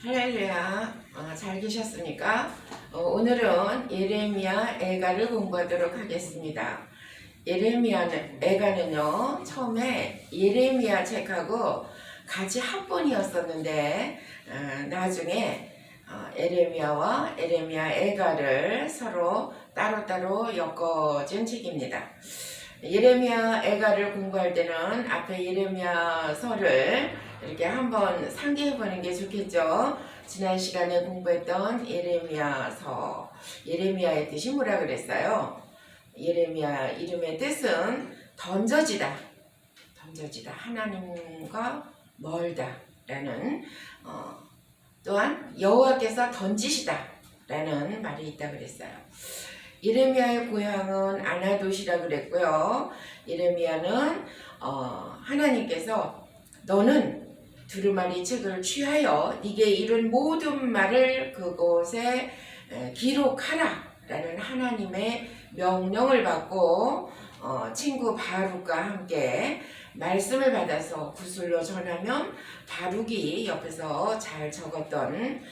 할렐루야. 잘 계셨습니까? 오늘은 예레미야 애가를 공부하도록 하겠습니다. 예레미야는 애가는요, 처음에 예레미야 책하고 같이 합본이었었는데 나중에 예레미야와 예레미야 애가를 서로 따로따로 엮어진 책입니다. 예레미야 애가를 공부할 때는 앞에 예레미야서를 이렇게 한번 상기해보는 게 좋겠죠. 지난 시간에 공부했던 예레미야서, 예레미야의 뜻이 뭐라 그랬어요? 예레미야 이름의 뜻은 던져지다, 하나님과 멀다 라는 또한 여호와께서 던지시다 라는 말이 있다 그랬어요. 예레미야의 고향은 아나돗이라 그랬고요. 예레미야는 하나님께서 너는 두루마리 책을 취하여 네게 이룬 모든 말을 그곳에 기록하라 라는 하나님의 명령을 받고 친구 바룩과 함께 말씀을 받아서 구슬로 전하면 바룩이 옆에서 잘 적었던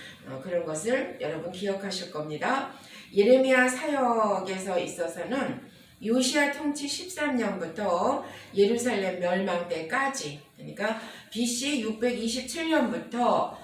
그런 것을 여러분 기억하실 겁니다. 예레미야 사역에서 있어서는 요시야 통치 13년부터 예루살렘 멸망 때까지, 그러니까 BC 627년부터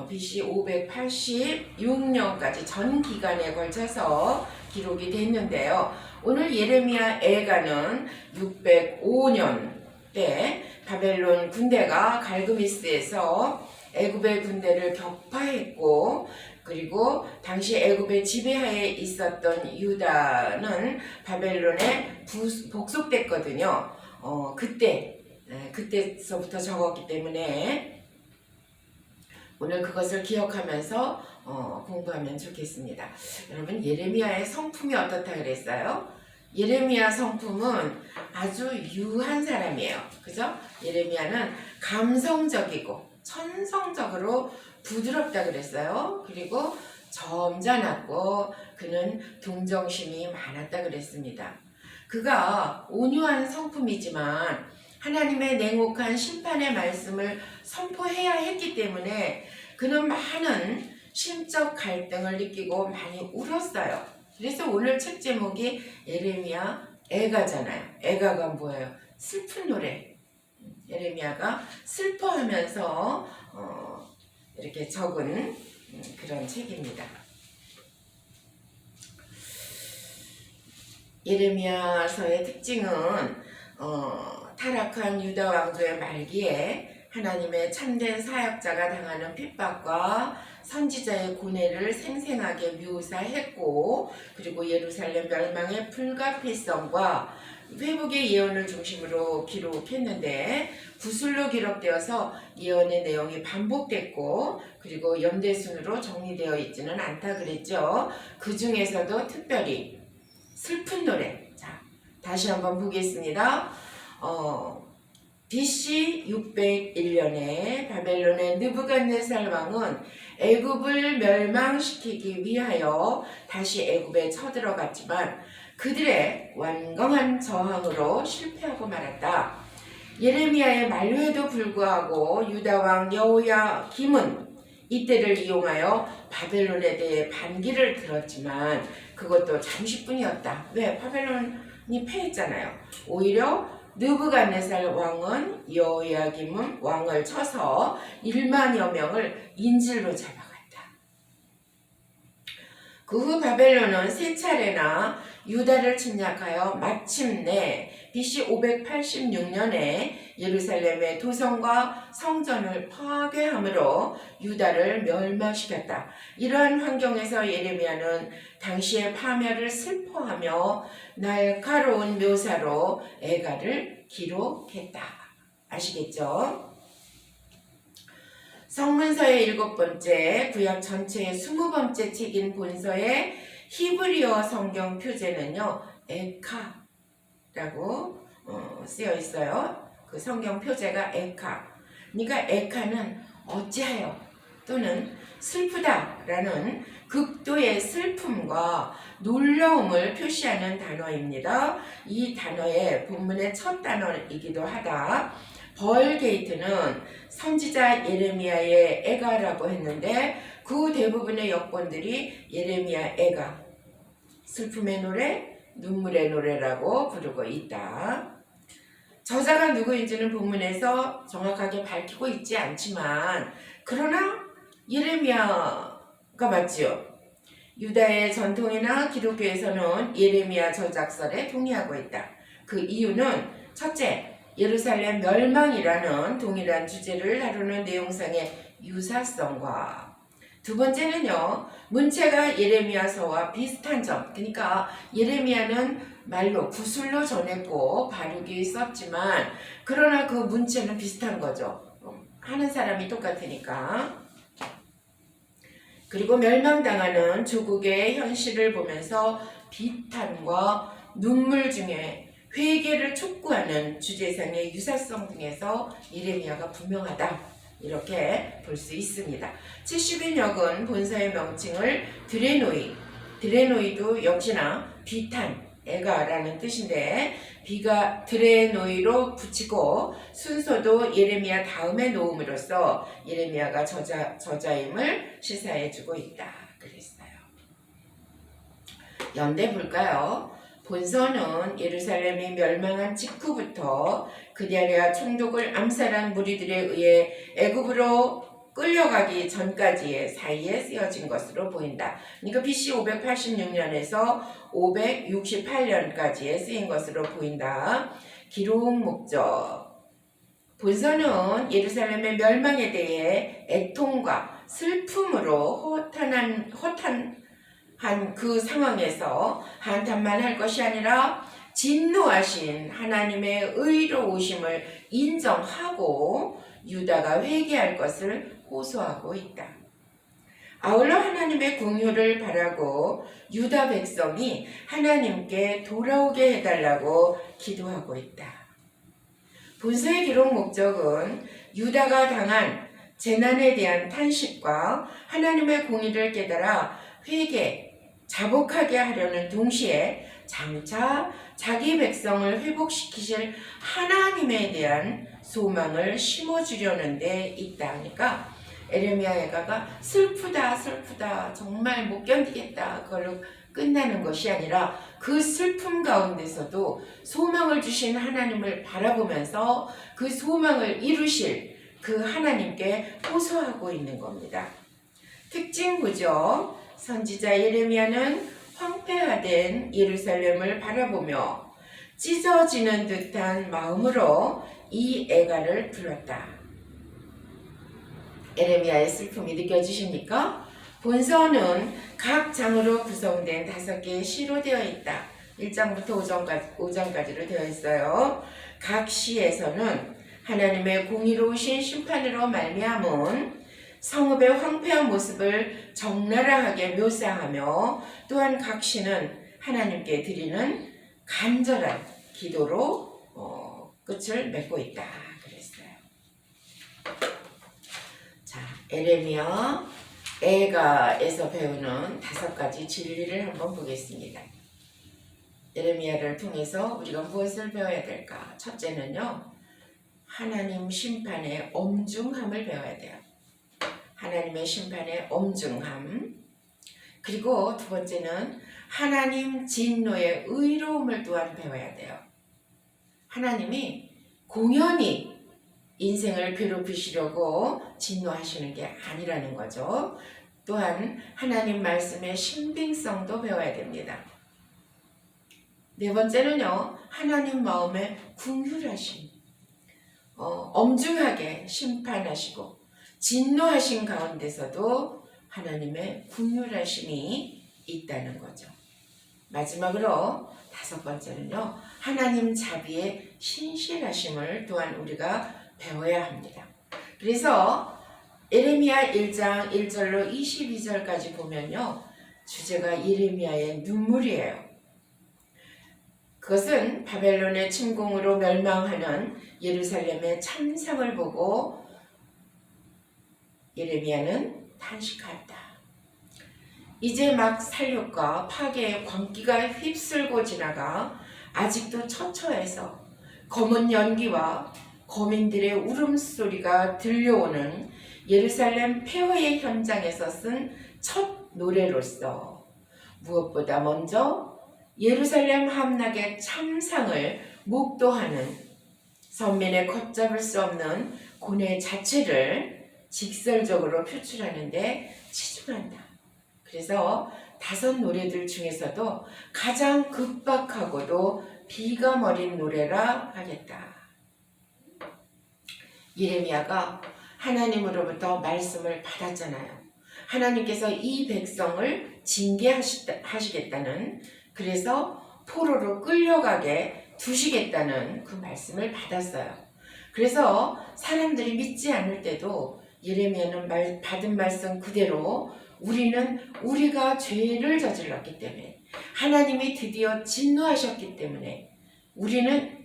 BC 586년까지 전 기간에 걸쳐서 기록이 됐는데요. 오늘 예레미야 애가는 605년 때 바벨론 군대가 갈그미스에서 애굽의 군대를 격파했고, 그리고 당시 애굽의 지배하에 있었던 유다는 바벨론에 복속됐거든요. 그때서부터 적었기 때문에 오늘 그것을 기억하면서 공부하면 좋겠습니다. 여러분, 예레미야의 성품이 어떻다 그랬어요? 예레미야 성품은 아주 유한 사람이에요. 그죠? 예레미야는 감성적이고 천성적으로 부드럽다 그랬어요. 그리고 점잖았고 그는 동정심이 많았다 그랬습니다. 그가 온유한 성품이지만 하나님의 냉혹한 심판의 말씀을 선포해야 했기 때문에 그는 많은 심적 갈등을 느끼고 많이 울었어요. 그래서 오늘 책 제목이 예레미야 애가잖아요. 애가가 뭐예요? 슬픈 노래. 예레미야가 슬퍼하면서 이렇게 적은 그런 책입니다. 예레미야서의 특징은 타락한 유다 왕조의 말기에 하나님의 참된 사역자가 당하는 핍박과 선지자의 고뇌를 생생하게 묘사했고, 그리고 예루살렘 멸망의 불가피성과 회복의 예언을 중심으로 기록했는데 구술로 기록되어서 예언의 내용이 반복됐고, 그리고 연대순으로 정리되어 있지는 않다 그랬죠. 그 중에서도 특별히 슬픈 노래, 자 다시 한번 보겠습니다. BC 601년에 바벨론의 느부갓네살 왕은 애굽을 멸망시키기 위하여 다시 애굽에 쳐들어갔지만 그들의 완강한 저항으로 실패하고 말았다. 예레미야의 만류에도 불구하고 유다왕 여호야김은 이때를 이용하여 바벨론에 대해 반기를 들었지만 그것도 잠시뿐이었다. 왜? 바벨론이 패했잖아요. 오히려 느부갓네살 왕은 여호야김은 왕을 쳐서 1만여 명을 인질로 잡아갔다. 그 후 바벨론은 세 차례나 유다를 침략하여 마침내 BC 586년에 예루살렘의 도성과 성전을 파괴함으로 유다를 멸망시켰다. 이러한 환경에서 예레미야는 당시의 파멸을 슬퍼하며 날카로운 묘사로 애가를 기록했다. 아시겠죠? 성문서의 7번째, 구약 전체의 20번째 책인 본서의 히브리어 성경 표제는요, 에카라고 쓰여 있어요. 그 성경 표제가 에카. 그러니까 에카는 어찌하여 또는 슬프다라는 극도의 슬픔과 놀라움을 표시하는 단어입니다. 이 단어의 본문의 첫 단어이기도 하다. 벌게이트는 선지자 예레미야의 애가라고 했는데 그 대부분의 역본들이 예레미야 애가, 슬픔의 노래, 눈물의 노래라고 부르고 있다. 저자가 누구인지는 본문에서 정확하게 밝히고 있지 않지만 그러나 예레미야가 맞지요. 유다의 전통이나 기독교에서는 예레미야 저작설에 동의하고 있다. 그 이유는 첫째, 예루살렘 멸망이라는 동일한 주제를 다루는 내용상의 유사성과 두 번째는요, 문체가 예레미야서와 비슷한 점. 그러니까 예레미야는 말로 구술로 전했고 바르게 썼지만 그러나 그 문체는 비슷한 거죠. 하는 사람이 똑같으니까. 그리고 멸망당하는 조국의 현실을 보면서 비탄과 눈물 중에 회개를 촉구하는 주제상의 유사성 등에서 예레미야가 분명하다. 이렇게 볼 수 있습니다. 70인역은 본서의 명칭을 드레노이도 역시나 비탄, 애가라는 뜻인데 비가 드레노이로 붙이고 순서도 예레미야 다음에 놓음으로써 예레미야가 저자임을 시사해주고 있다. 그랬어요. 연대 볼까요? 본서는 예루살렘이 멸망한 직후부터 그디아랴 총독을 암살한 무리들에 의해 애굽으로 끌려가기 전까지의 사이에 쓰여진 것으로 보인다. 그러니까 BC 586년에서 568년까지에 쓰인 것으로 보인다. 기록 목적. 본서는 예루살렘의 멸망에 대해 애통과 슬픔으로 허탄한 그 상황에서 한탄만 할 것이 아니라 진노하신 하나님의 의로우심을 인정하고 유다가 회개할 것을 호소하고 있다. 아울러 하나님의 긍휼을 바라고 유다 백성이 하나님께 돌아오게 해달라고 기도하고 있다. 본서의 기록 목적은 유다가 당한 재난에 대한 탄식과 하나님의 공의를 깨달아 자복하게 하려는 동시에 장차 자기 백성을 회복시키실 하나님에 대한 소망을 심어주려는 데 있다. 하니까 에레미야 애가가 슬프다 정말 못 견디겠다 그걸로 끝나는 것이 아니라 그 슬픔 가운데서도 소망을 주신 하나님을 바라보면서 그 소망을 이루실 그 하나님께 호소하고 있는 겁니다. 특징 보죠. 선지자 예레미야는 황폐화된 예루살렘을 바라보며 찢어지는 듯한 마음으로 이 애가를 불렀다. 예레미야의 슬픔이 느껴지십니까? 본서는 각 장으로 구성된 5개의 시로 되어 있다. 1장부터 5장까지로 되어 있어요. 각 시에서는 하나님의 공의로우신 심판으로 말미암은 성읍의 황폐한 모습을 적나라하게 묘사하며 또한 각 시는 하나님께 드리는 간절한 기도로 끝을 맺고 있다. 그랬어요. 자, 에레미야 애가에서 배우는 5가지 진리를 한번 보겠습니다. 에레미야를 통해서 우리가 무엇을 배워야 될까? 첫째는요, 하나님 심판의 엄중함을 배워야 돼요. 하나님의 심판의 엄중함. 그리고 두 번째는 하나님 진노의 의로움을 또한 배워야 돼요. 하나님이 공연히 인생을 괴롭히시려고 진노하시는 게 아니라는 거죠. 또한 하나님 말씀의 신빙성도 배워야 됩니다. 네 번째는요, 하나님 마음의 긍휼하심, 엄중하게 심판하시고 진노하신 가운데서도 하나님의 긍휼하심이 있다는 거죠. 마지막으로 5번째는요, 하나님 자비의 신실하심을 또한 우리가 배워야 합니다. 그래서 예레미야 1장 1절로 22절까지 보면요, 주제가 예레미야의 눈물이에요. 그것은 바벨론의 침공으로 멸망하는 예루살렘의 참상을 보고 예레미야는 탄식하였다. 이제 막 살육과 파괴의 광기가 휩쓸고 지나가 아직도 처처해서 검은 연기와 거민들의 울음소리가 들려오는 예루살렘 폐허의 현장에서 쓴 첫 노래로서 무엇보다 먼저 예루살렘 함락의 참상을 목도하는 선민의 걷잡을 수 없는 고뇌 자체를 직설적으로 표출하는 데 치중한다. 그래서 5 노래들 중에서도 가장 급박하고도 비감 어린 노래라 하겠다. 예레미야가 하나님으로부터 말씀을 받았잖아요. 하나님께서 이 백성을 징계하시겠다는, 그래서 포로로 끌려가게 두시겠다는 그 말씀을 받았어요. 그래서 사람들이 믿지 않을 때도 예레미야는 받은 말씀 그대로 우리가 죄를 저질렀기 때문에, 하나님이 드디어 진노하셨기 때문에 우리는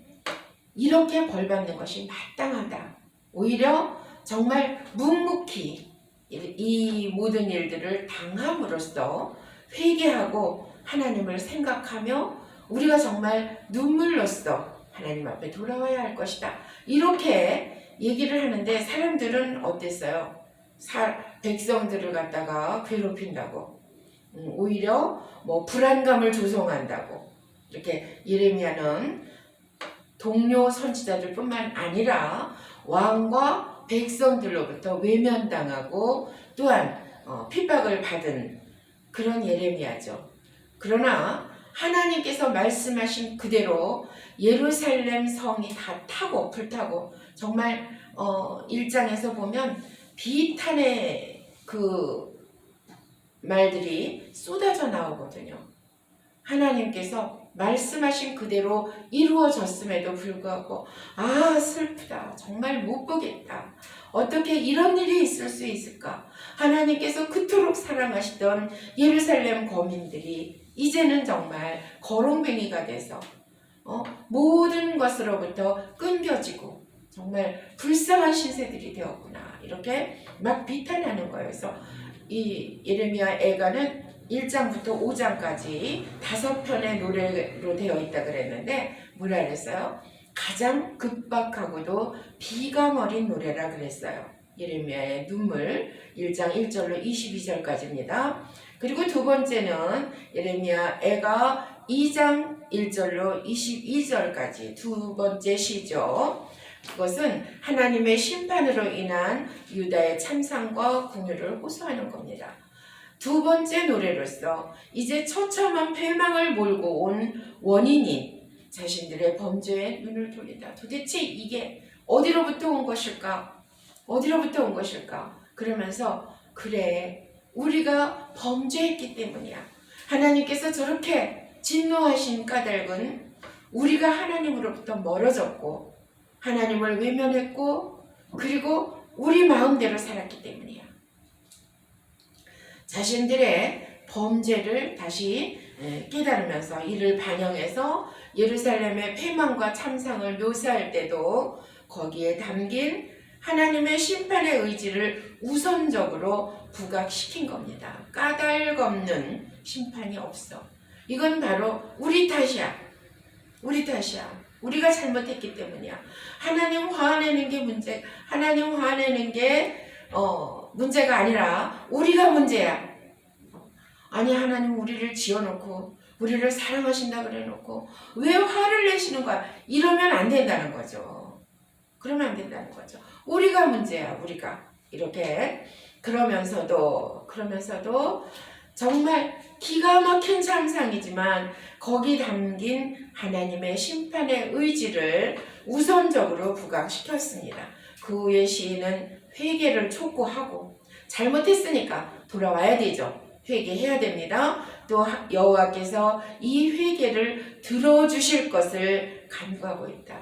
이렇게 벌받는 것이 마땅하다. 오히려 정말 묵묵히 이 모든 일들을 당함으로써 회개하고 하나님을 생각하며 우리가 정말 눈물로써 하나님 앞에 돌아와야 할 것이다. 이렇게 얘기를 하는데 사람들은 어땠어요? 백성들을 갖다가 괴롭힌다고, 오히려 불안감을 조성한다고, 이렇게 예레미야는 동료 선지자들 뿐만 아니라 왕과 백성들로부터 외면당하고 또한 핍박을 받은 그런 예레미야죠. 그러나 하나님께서 말씀하신 그대로 예루살렘 성이 다 타고 불타고, 정말 1장에서 보면 비탄의 그 말들이 쏟아져 나오거든요. 하나님께서 말씀하신 그대로 이루어졌음에도 불구하고 슬프다, 정말 못 보겠다, 어떻게 이런 일이 있을 수 있을까. 하나님께서 그토록 사랑하시던 예루살렘 거민들이 이제는 정말 거렁뱅이가 돼서 모든 것으로부터 끊겨지고 정말 불쌍한 신세들이 되었구나, 이렇게 막 비탄하는 거예요. 그래서 이 예레미야 애가는 1장부터 5장까지 5편의 노래로 되어 있다 그랬는데 뭐라 그랬어요? 가장 급박하고도 비감 어린 노래라 그랬어요. 예레미야의 눈물, 1장 1절로 22절까지입니다. 그리고 두 번째는 예레미야 애가 2장 1절로 22절까지 두 번째 시죠. 그것은 하나님의 심판으로 인한 유다의 참상과 궁유를 호소하는 겁니다. 두 번째 노래로서 이제 처참한 패망을 몰고 온 원인인 자신들의 범죄에 눈을 돌린다. 도대체 이게 어디로부터 온 것일까? 어디로부터 온 것일까? 그러면서 그래, 우리가 범죄했기 때문이야. 하나님께서 저렇게 진노하신 까닭은 우리가 하나님으로부터 멀어졌고 하나님을 외면했고 그리고 우리 마음대로 살았기 때문이야. 자신들의 범죄를 다시 깨달으면서 이를 반영해서 예루살렘의 패망과 참상을 묘사할 때도 거기에 담긴 하나님의 심판의 의지를 우선적으로 부각시킨 겁니다. 까닭 없는 심판이 없어. 이건 바로 우리 탓이야. 우리 탓이야. 우리가 잘못했기 때문이야. 하나님 화내는 게 문제가 아니라 우리가 문제야. 아니, 하나님 우리를 지어놓고 우리를 사랑하신다 그래놓고 왜 화를 내시는 거야? 이러면 안 된다는 거죠. 그러면 안 된다는 거죠. 우리가 문제야, 우리가. 이렇게 그러면서도 정말 기가 막힌 참상이지만 거기 담긴 하나님의 심판의 의지를 우선적으로 부각시켰습니다. 그 후에 시인은 회개를 촉구하고 잘못했으니까 돌아와야 되죠. 회개해야 됩니다. 또 여호와께서 이 회개를 들어주실 것을 간구하고 있다.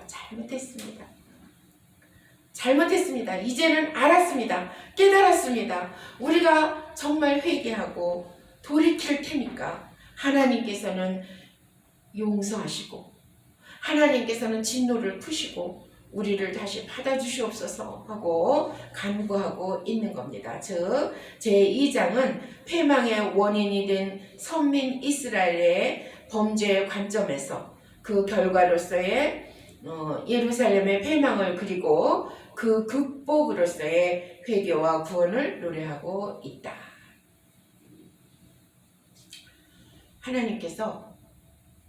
잘못했습니다. 이제는 알았습니다. 깨달았습니다. 우리가 정말 회개하고 돌이킬 테니까 하나님께서는 용서하시고 하나님께서는 진노를 푸시고 우리를 다시 받아주시옵소서 하고 간구하고 있는 겁니다. 즉 제2장은 패망의 원인이 된 선민 이스라엘의 범죄의 관점에서 그 결과로서의 예루살렘의 패망을 그리고 그 극복으로서의 회개와 구원을 노래하고 있다. 하나님께서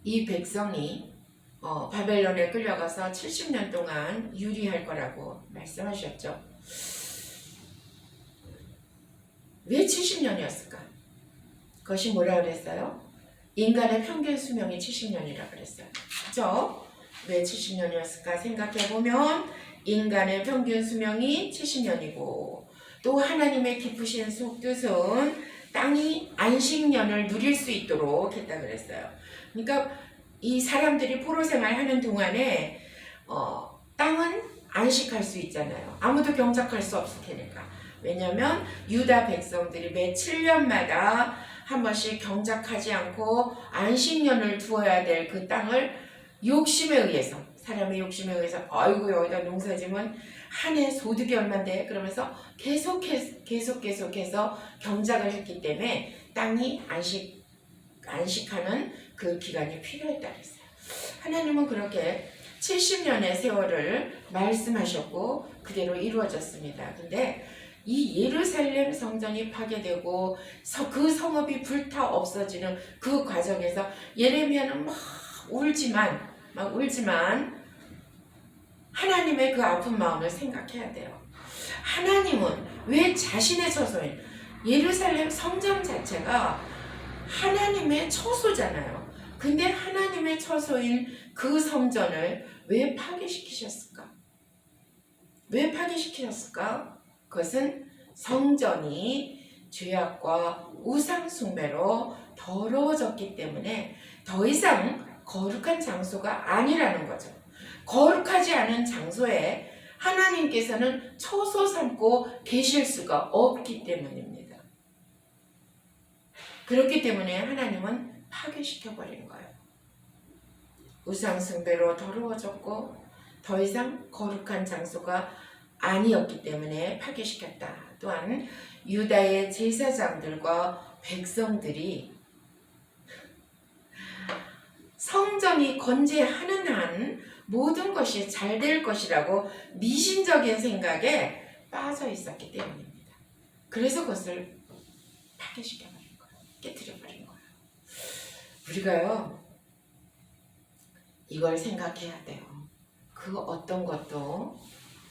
이 백성이 바벨론에 끌려가서 70년 동안 유리할 거라고 말씀하셨죠. 왜 70년이었을까? 그것이 뭐라 그랬어요? 인간의 평균 수명이 70년이라 그랬어요. 그죠? 왜 70년이었을까 생각해보면 인간의 평균 수명이 70년이고 또 하나님의 깊으신 속뜻은 땅이 안식년을 누릴 수 있도록 했다 그랬어요. 그러니까 이 사람들이 포로생활 하는 동안에 땅은 안식할 수 있잖아요. 아무도 경작할 수 없을 테니까. 왜냐하면 유다 백성들이 매 7년마다 한 번씩 경작하지 않고 안식년을 두어야 될 그 땅을 욕심에 의해서, 사람의 욕심에 의해서 아이고 여기다 농사지면 한 해 소득이 얼만데 그러면서 계속해서 경작을 했기 때문에 땅이 안식하는 그 기간이 필요했다 그랬어요. 하나님은 그렇게 70년의 세월을 말씀하셨고 그대로 이루어졌습니다. 근데 이 예루살렘 성전이 파괴되고 그 성읍이 불타 없어지는 그 과정에서 예레미야는 막 울지만 하나님의 그 아픈 마음을 생각해야 돼요. 하나님은 왜 자신의 처소인 예루살렘 성전 자체가 하나님의 처소잖아요. 근데 하나님의 처소인 그 성전을 왜 파괴시키셨을까? 왜 파괴시키셨을까? 그것은 성전이 죄악과 우상 숭배로 더러워졌기 때문에 더 이상 거룩한 장소가 아니라는 거죠. 거룩하지 않은 장소에 하나님께서는 처소 삼고 계실 수가 없기 때문입니다. 그렇기 때문에 하나님은 파괴시켜버린 거예요. 우상 숭배로 더러워졌고 더 이상 거룩한 장소가 아니었기 때문에 파괴시켰다. 또한 유다의 제사장들과 백성들이 성전이 건재하는 한 모든 것이 잘 될 것이라고 미신적인 생각에 빠져 있었기 때문입니다. 그래서 그것을 파괴시켜버린 거예요. 깨트려버린 거예요. 우리가요 이걸 생각해야 돼요. 그 어떤 것도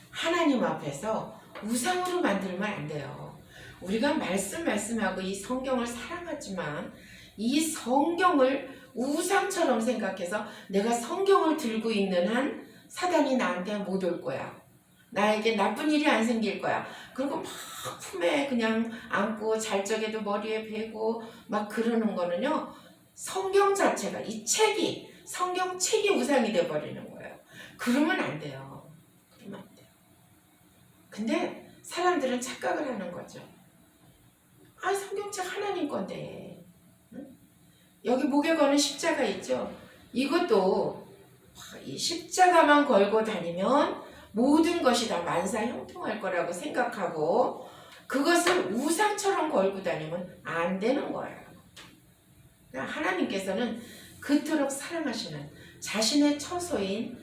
하나님 앞에서 우상으로 만들면 안 돼요. 우리가 말씀하고 이 성경을 사랑하지만 이 성경을 우상처럼 생각해서 내가 성경을 들고 있는 한 사단이 나한테 못 올 거야. 나에게 나쁜 일이 안 생길 거야. 그리고 막 품에 그냥 안고 잘 적에도 머리에 베고 막 그러는 거는요. 성경 자체가 성경 책이 우상이 돼버리는 거예요. 그러면 안 돼요. 그러면 안 돼요. 근데 사람들은 착각을 하는 거죠. 성경책 하나님 건데 여기 목에 거는 십자가 있죠. 이것도 이 십자가만 걸고 다니면 모든 것이 다 만사형통할 거라고 생각하고 그것을 우상처럼 걸고 다니면 안 되는 거예요. 하나님께서는 그토록 사랑하시는 자신의 처소인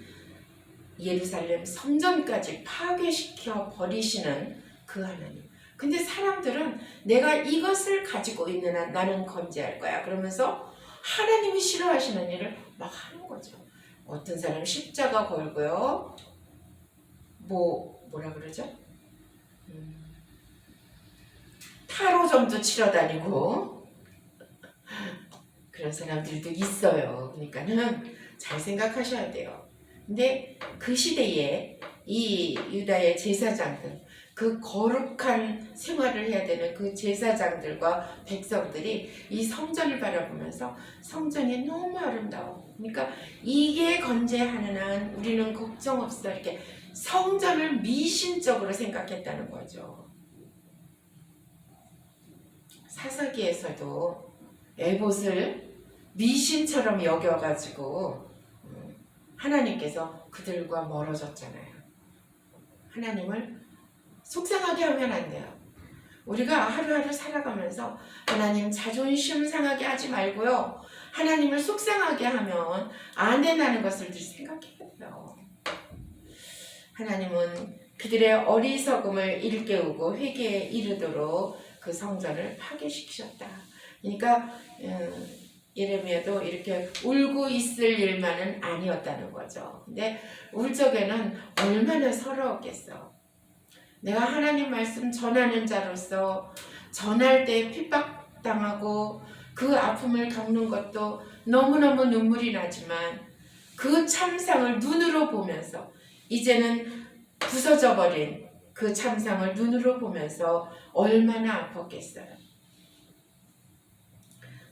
예루살렘 성전까지 파괴시켜 버리시는 그 하나님. 근데 사람들은 내가 이것을 가지고 있는 한 나는 건재할 거야 그러면서 하나님이 싫어하시는 일을 막 하는 거죠. 어떤 사람 십자가 걸고요. 뭐라 그러죠? 타로점도 치러 다니고 그런 사람들도 있어요. 그러니까는 잘 생각하셔야 돼요. 근데 그 시대에 이 유다의 제사장들, 그 거룩한 생활을 해야 되는 그 제사장들과 백성들이 이 성전을 바라보면서 성전이 너무 아름다워. 그러니까 이게 건재하는 한 우리는 걱정 없어. 이렇게 성전을 미신적으로 생각했다는 거죠. 사사기에서도 에봇을 미신처럼 여겨가지고 하나님께서 그들과 멀어졌잖아요. 하나님을 속상하게 하면 안 돼요. 우리가 하루하루 살아가면서 하나님 자존심 상하게 하지 말고요. 하나님을 속상하게 하면 안 된다는 것을 늘 생각해야 돼요. 하나님은 그들의 어리석음을 일깨우고 회개에 이르도록 그 성전을 파괴시키셨다. 그러니까 예레미야도 이렇게 울고 있을 일만은 아니었다는 거죠. 근데 울 적에는 얼마나 서러웠겠어. 내가 하나님 말씀 전하는 자로서 전할 때 핍박당하고 그 아픔을 겪는 것도 너무너무 눈물이 나지만 그 참상을 눈으로 보면서 이제는 부서져 버린 그 참상을 눈으로 보면서 얼마나 아팠겠어요.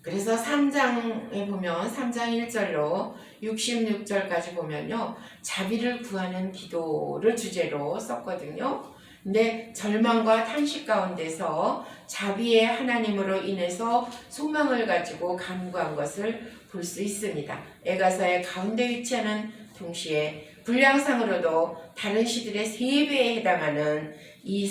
그래서 3장에 보면 3장 1절로 66절까지 보면요. 자비를 구하는 기도를 주제로 썼거든요. 근데 절망과 탄식 가운데서 자비의 하나님으로 인해서 소망을 가지고 간구한 것을 볼 수 있습니다. 에가서의 가운데 위치하는 동시에 분량상으로도 다른 시들의 3배에 해당하는 이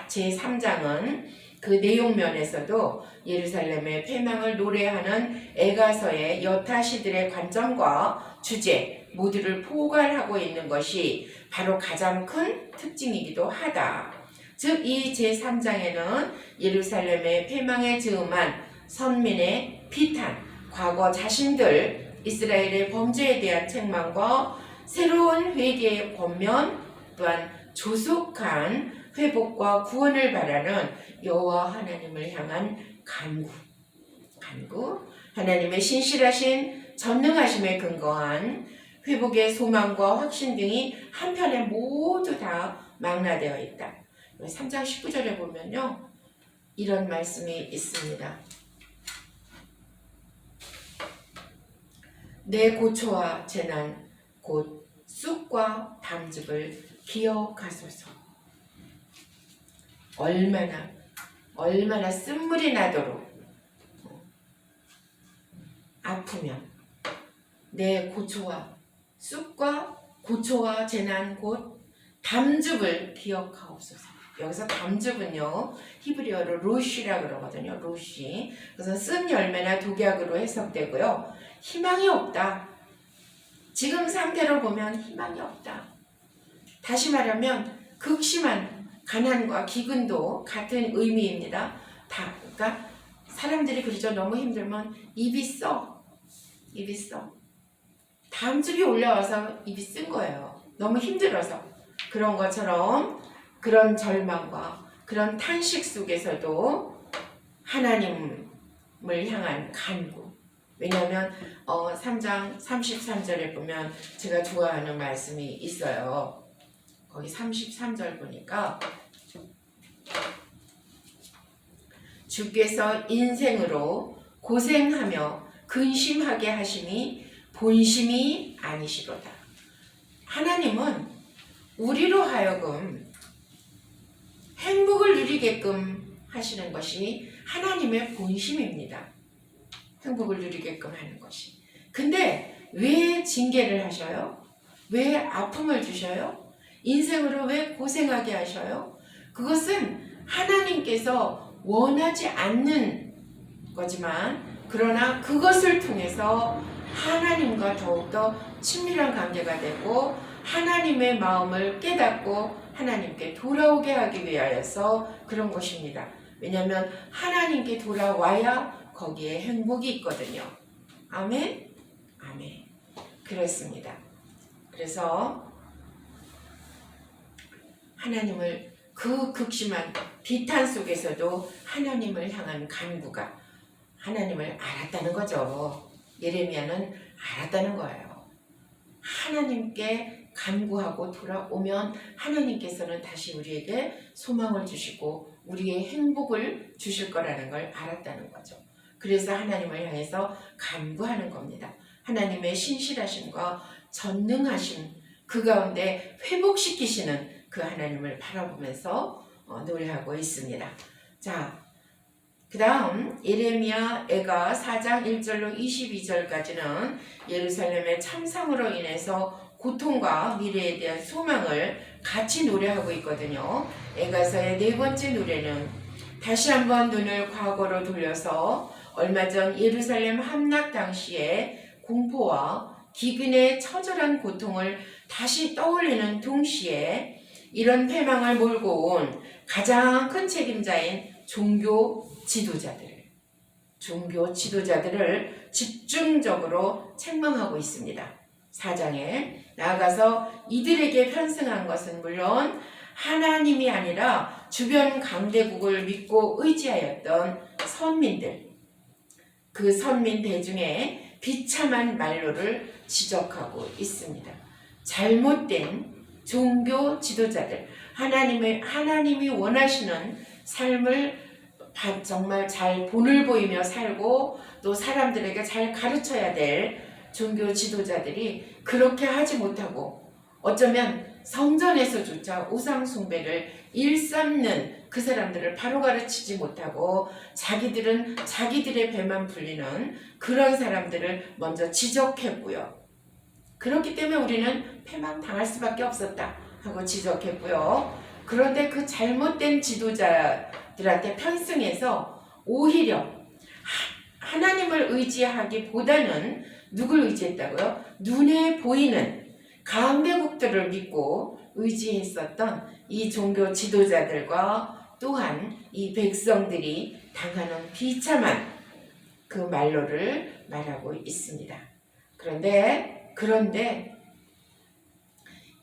제3장은 그 내용면에서도 예루살렘의 패망을 노래하는 에가서의 여타시들의 관점과 주제 모두를 포괄하고 있는 것이 바로 가장 큰 특징이기도 하다. 즉 이 제3장에는 예루살렘의 패망에 즈음한 선민의 비탄, 과거 자신들 이스라엘의 범죄에 대한 책망과 새로운 회개의 권면 또한 조속한 회복과 구원을 바라는 여호와 하나님을 향한 간구, 하나님의 신실하신 전능하심에 근거한 회복의 소망과 확신 등이 한편에 모두 다 망라되어 있다. 3장 19절에 보면요. 이런 말씀이 있습니다. 내 고초와 재난 곧 쑥과 담즙을 기억하소서. 얼마나 쓴물이 나도록 아프면 내 고초와 쑥과 고초와 재난 곧 담즙을 기억하옵소서. 여기서 담즙은요 히브리어로 로시라 그러거든요. 로시. 그래서 쓴 열매나 독약으로 해석되고요. 희망이 없다. 지금 상태로 보면 희망이 없다. 다시 말하면 극심한 가난과 기근도 같은 의미입니다. 그러니까 사람들이 그러죠. 너무 힘들면 입이 써. 담즙이 올라와서 입이 쓴 거예요. 너무 힘들어서. 그런 것처럼 그런 절망과 그런 탄식 속에서도 하나님을 향한 간구. 왜냐하면 3장 33절에 보면 제가 좋아하는 말씀이 있어요. 거기 33절 보니까 주께서 인생으로 고생하며 근심하게 하심이 본심이 아니시로다. 하나님은 우리로 하여금 행복을 누리게끔 하시는 것이 하나님의 본심입니다. 행복을 누리게끔 하는 것이. 근데 왜 징계를 하셔요? 왜 아픔을 주셔요? 인생으로 왜 고생하게 하셔요? 그것은 하나님께서 원하지 않는 거지만 그러나 그것을 통해서 하나님과 더욱더 친밀한 관계가 되고 하나님의 마음을 깨닫고 하나님께 돌아오게 하기 위하여서 그런 것입니다. 왜냐하면 하나님께 돌아와야 거기에 행복이 있거든요. 아멘? 아멘. 그렇습니다. 그래서 하나님을 그 극심한 비탄 속에서도 하나님을 향한 간구가 하나님을 알았다는 거죠. 예레미야는 알았다는 거예요. 하나님께 간구하고 돌아오면 하나님께서는 다시 우리에게 소망을 주시고 우리의 행복을 주실 거라는 걸 알았다는 거죠. 그래서 하나님을 향해서 간구하는 겁니다. 하나님의 신실하심과 전능하심 그 가운데 회복시키시는 그 하나님을 바라보면서 노래하고 있습니다. 자, 그 다음 예레미야 애가 4장 1절로 22절까지는 예루살렘의 참상으로 인해서 고통과 미래에 대한 소망을 같이 노래하고 있거든요. 애가서의 4번째 노래는 다시 한번 눈을 과거로 돌려서 얼마 전 예루살렘 함락 당시의 공포와 기근의 처절한 고통을 다시 떠올리는 동시에 이런 패망을 몰고 온 가장 큰 책임자인 종교 지도자들을 집중적으로 책망하고 있습니다. 4장에 나아가서 이들에게 편승한 것은 물론 하나님이 아니라 주변 강대국을 믿고 의지하였던 선민들, 그 선민 대중의 비참한 말로를 지적하고 있습니다. 잘못된 종교 지도자들, 하나님이 원하시는 삶을 정말 잘 본을 보이며 살고 또 사람들에게 잘 가르쳐야 될 종교 지도자들이 그렇게 하지 못하고 어쩌면 성전에서조차 우상 숭배를 일삼는 그 사람들을 바로 가르치지 못하고 자기들은 자기들의 배만 불리는 그런 사람들을 먼저 지적했고요. 그렇기 때문에 우리는 패망당할 수밖에 없었다 하고 지적했고요. 그런데 그 잘못된 지도자들한테 편승해서 오히려 하나님을 의지하기보다는 누굴 의지했다고요? 눈에 보이는 강대국들을 믿고 의지했었던 이 종교 지도자들과 또한 이 백성들이 당하는 비참한 그 말로를 말하고 있습니다. 그런데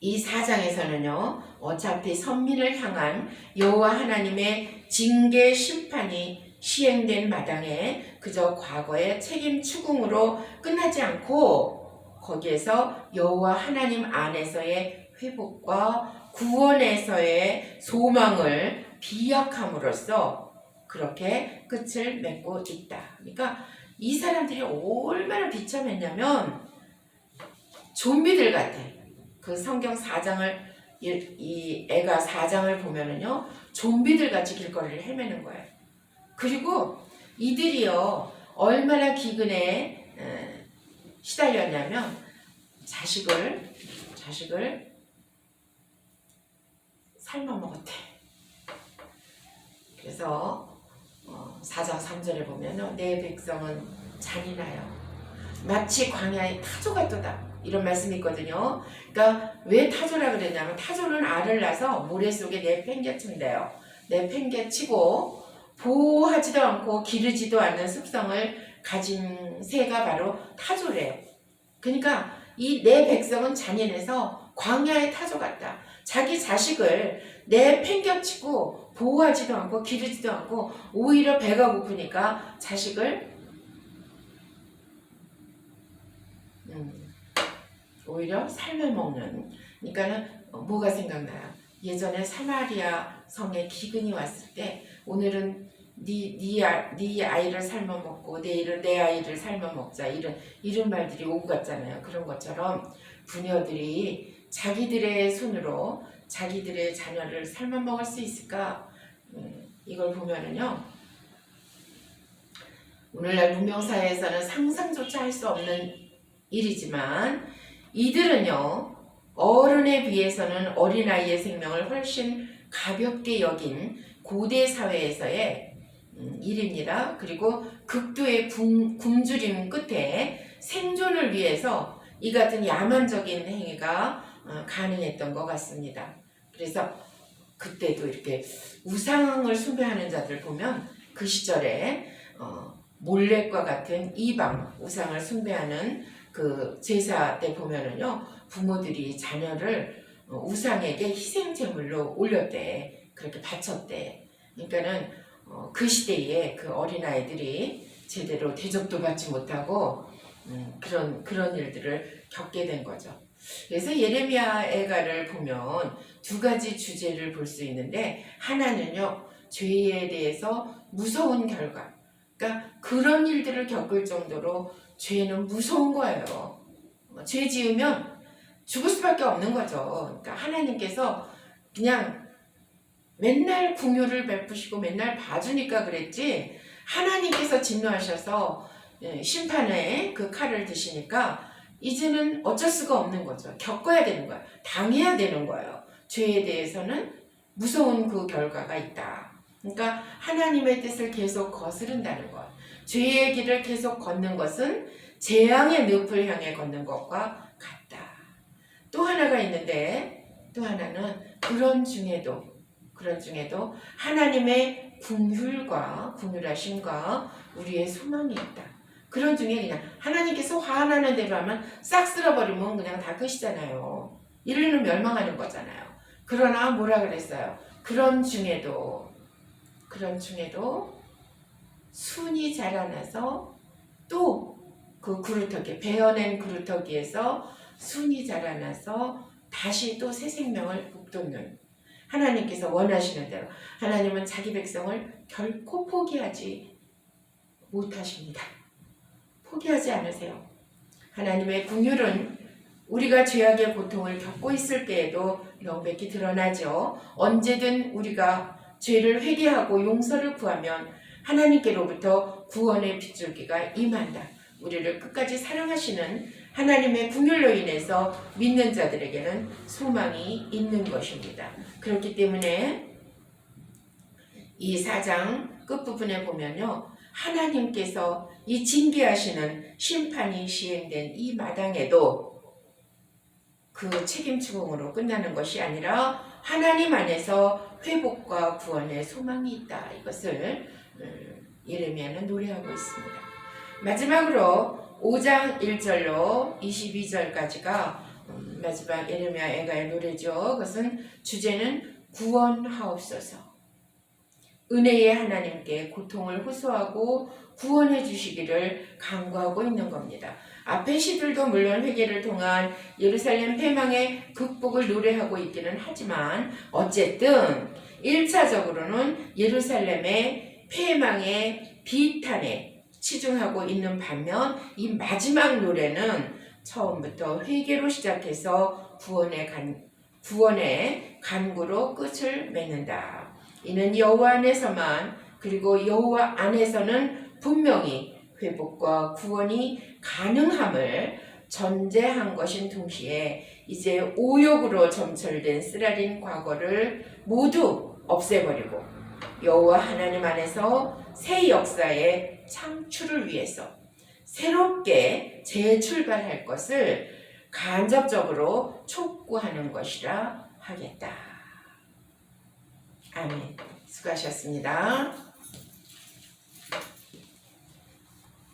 이 4장에서는요, 어차피 선민을 향한 여호와 하나님의 징계 심판이 시행된 마당에 그저 과거의 책임 추궁으로 끝나지 않고 거기에서 여호와 하나님 안에서의 회복과 구원에서의 소망을 비약함으로써 그렇게 끝을 맺고 있다. 그러니까 이 사람들이 얼마나 비참했냐면 좀비들 같아. 그 성경 4장을 이 애가 4장을 보면은요, 좀비들 같이 길거리를 헤매는 거예요. 그리고 이들이요 얼마나 기근에 시달렸냐면 자식을 삶아 먹었대. 그래서 4장 3절에 보면은 내 백성은 잔인하여 마치 광야의 타조 같도다. 이런 말씀이 있거든요. 그러니까 왜 타조라 그랬냐면 타조는 알을 낳아서 모래 속에 내팽개친대요. 내팽개치고 보호하지도 않고 기르지도 않는 습성을 가진 새가 바로 타조래요. 그러니까 이 내 백성은 잔인해서 광야의 타조 같다. 자기 자식을 내팽개치고 보호하지도 않고 기르지도 않고 오히려 배가 고프니까 자식을 오히려 삶을 먹는. 그러니까는 뭐가 생각나요? 예전에 사마리아 성에 기근이 왔을 때 오늘은 네 아이를 삶아 먹고 내일은 내 아이를 삶아 먹자 이런 말들이 오고 갔잖아요. 그런 것처럼 부녀들이 자기들의 손으로 자기들의 자녀를 삶아 먹을 수 있을까? 이걸 보면은요, 오늘날 문명사회에서는 상상조차 할 수 없는 일이지만 이들은요 어른에 비해서는 어린아이의 생명을 훨씬 가볍게 여긴 고대 사회에서의 일입니다. 그리고 극도의 굶주림 끝에 생존을 위해서 이 같은 야만적인 행위가 가능했던 것 같습니다. 그래서 그때도 이렇게 우상을 숭배하는 자들 보면 그 시절에 몰렉과 같은 이방 우상을 숭배하는 그 제사 때 보면은요, 부모들이 자녀를 우상에게 희생제물로 올렸대. 그렇게 바쳤대. 그러니까는 그 시대에 그 어린아이들이 제대로 대접도 받지 못하고 그런 일들을 겪게 된 거죠. 그래서 예레미야 애가를 보면 두 가지 주제를 볼 수 있는데, 하나는요 죄에 대해서 무서운 결과, 그러니까 그런 일들을 겪을 정도로 죄는 무서운 거예요. 죄 지으면 죽을 수밖에 없는 거죠. 그러니까 하나님께서 그냥 맨날 긍휼을 베푸시고 맨날 봐주니까 그랬지, 하나님께서 진노하셔서 심판의 그 칼을 드시니까 이제는 어쩔 수가 없는 거죠. 겪어야 되는 거예요. 당해야 되는 거예요. 죄에 대해서는 무서운 그 결과가 있다. 그러니까 하나님의 뜻을 계속 거스른다는 것. 죄의 길을 계속 걷는 것은 재앙의 늪을 향해 걷는 것과 같다. 또 하나가 있는데 또 하나는 그런 중에도 하나님의 긍휼하심과 우리의 소망이 있다. 그런 중에 그냥 하나님께서 화나는 대로 하면 싹 쓸어버리면 그냥 다 끝이잖아요. 인류는 멸망하는 거잖아요. 그러나 뭐라 그랬어요? 그런 중에도 순이 자라나서 또 그 그루터기, 베어낸 그루터기에서 순이 자라나서 다시 또 새 생명을 북돋는 하나님께서 원하시는 대로 하나님은 자기 백성을 결코 포기하지 못하십니다. 포기하지 않으세요. 하나님의 긍휼은 우리가 죄악의 고통을 겪고 있을 때에도 명백히 드러나죠. 언제든 우리가 죄를 회개하고 용서를 구하면 하나님께로부터 구원의 빗줄기가 임한다. 우리를 끝까지 사랑하시는 하나님의 긍휼로 인해서 믿는 자들에게는 소망이 있는 것입니다. 그렇기 때문에 이 4장 끝부분에 보면요. 하나님께서 이 징계하시는 심판이 시행된 이 마당에도 그 책임 추궁으로 끝나는 것이 아니라 하나님 안에서 회복과 구원의 소망이 있다. 이것을 예레미야는 노래하고 있습니다. 마지막으로 5장 1절로 22절까지가 마지막 예레미야 애가의 노래죠. 그것은 주제는 구원하옵소서. 은혜의 하나님께 고통을 호소하고 구원해 주시기를 간구하고 있는 겁니다. 앞에 시들도 물론 회개를 통한 예루살렘 패망의 극복을 노래하고 있기는 하지만 어쨌든 1차적으로는 예루살렘의 패망의 비탄에 치중하고 있는 반면 이 마지막 노래는 처음부터 회개로 시작해서 구원의 간구로 끝을 맺는다. 이는 여호와 안에서만 그리고 여호와 안에서는 분명히 회복과 구원이 가능함을 전제한 것인 동시에 이제 오욕으로 점철된 쓰라린 과거를 모두 없애버리고 여호와 하나님 안에서 새 역사의 창출을 위해서 새롭게 재출발할 것을 간접적으로 촉구하는 것이라 하겠다. 아멘. 수고하셨습니다.